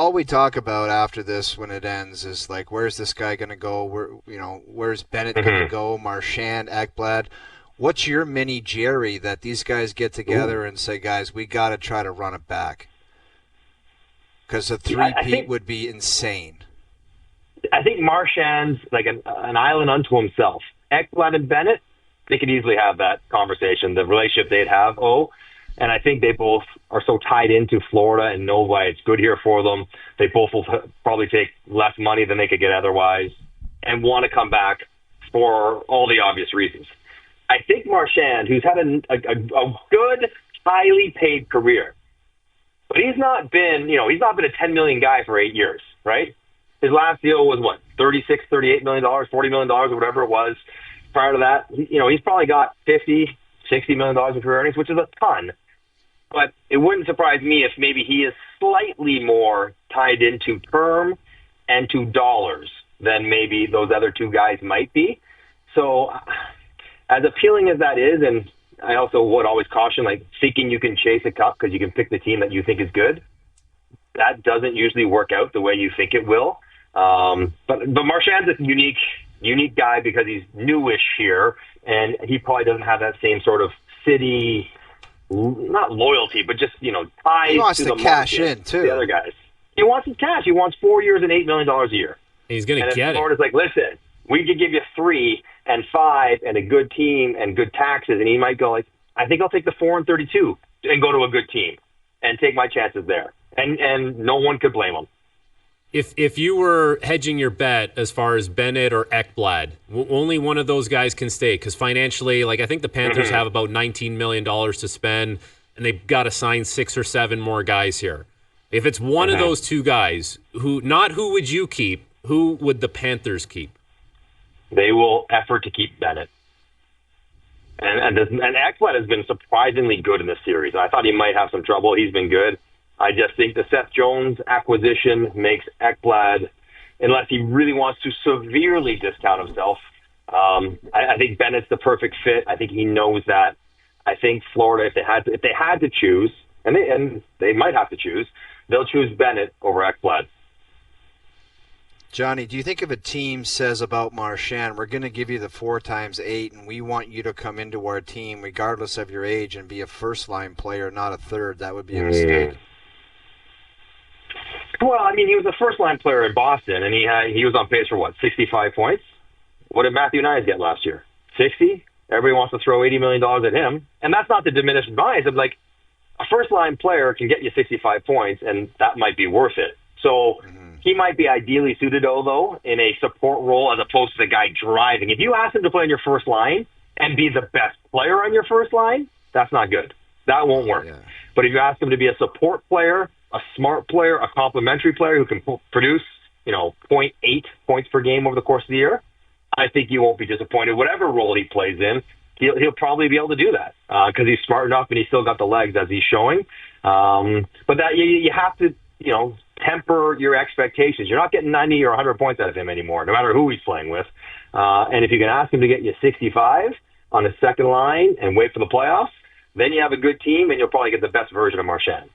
all we talk about after this when it ends is like, where's this guy going to go? Where's Bennett going to go? Marchand, Ekblad. What's your mini Jerry that these guys get together and say, guys, we got to try to run it back? Because a three-peat would be insane. I think Marchand's like an island unto himself. Ekblad and Bennett, they could easily have that conversation, the relationship they'd have. And I think they both are so tied into Florida and know why it's good here for them. They both will probably take less money than they could get otherwise and want to come back for all the obvious reasons. I think Marchand, who's had a good, highly paid career, but he's not been a 10 million guy for 8 years, right? His last deal was what, $36, $38 million, $40 million, or whatever it was. Prior to that, he's probably got $50, $60 million in career earnings, which is a ton. But it wouldn't surprise me if maybe he is slightly more tied into term and to dollars than maybe those other two guys might be. So as appealing as that is, and I also would always caution, like, thinking you can chase a cup because you can pick the team that you think is good, that doesn't usually work out the way you think it will. But Marchand's a unique guy because he's newish here, and he probably doesn't have that same sort of city, not loyalty, but just, ties he wants to the cash market, in, too. The other guys. He wants his cash. He wants 4 years and $8 million a year. He's going to get it. Florida's like, listen, we could give you 3 and 5 and a good team and good taxes. And he might go like, I think I'll take the 4 and 32 and go to a good team and take my chances there. And no one could blame him. If you were hedging your bet as far as Bennett or Ekblad, only one of those guys can stay because financially, like, I think the Panthers have about $19 million to spend, and they've got to sign 6 or 7 more guys here. If it's one of those two guys, who would you keep? Who would the Panthers keep? They will effort to keep Bennett. And Ekblad has been surprisingly good in this series. I thought he might have some trouble. He's been good. I just think the Seth Jones acquisition makes Ekblad, unless he really wants to severely discount himself, I think Bennett's the perfect fit. I think he knows that. I think Florida, if they had to choose, and they might have to choose, they'll choose Bennett over Ekblad. Johnny, do you think if a team says about Marchand, we're going to give you the 4 times 8, and we want you to come into our team regardless of your age and be a first-line player, not a third, that would be a mistake? Well, I mean, he was a first-line player in Boston, and he was on pace for, 65 points? What did Matthew Nyes get last year? 60? Everybody wants to throw $80 million at him. And that's not to diminish Nyes. I'm like, a first-line player can get you 65 points, and that might be worth it. So he might be ideally suited, though, in a support role as opposed to the guy driving. If you ask him to play on your first line and be the best player on your first line, that's not good. That won't work. Yeah. But if you ask him to be a support player, a smart player, a complementary player who can produce, 0.8 points per game over the course of the year, I think you won't be disappointed. Whatever role he plays in, he'll probably be able to do that because he's smart enough and he's still got the legs as he's showing. But that you have to, temper your expectations. You're not getting 90 or 100 points out of him anymore, no matter who he's playing with. And if you can ask him to get you 65 on his second line and wait for the playoffs, then you have a good team and you'll probably get the best version of Marchand.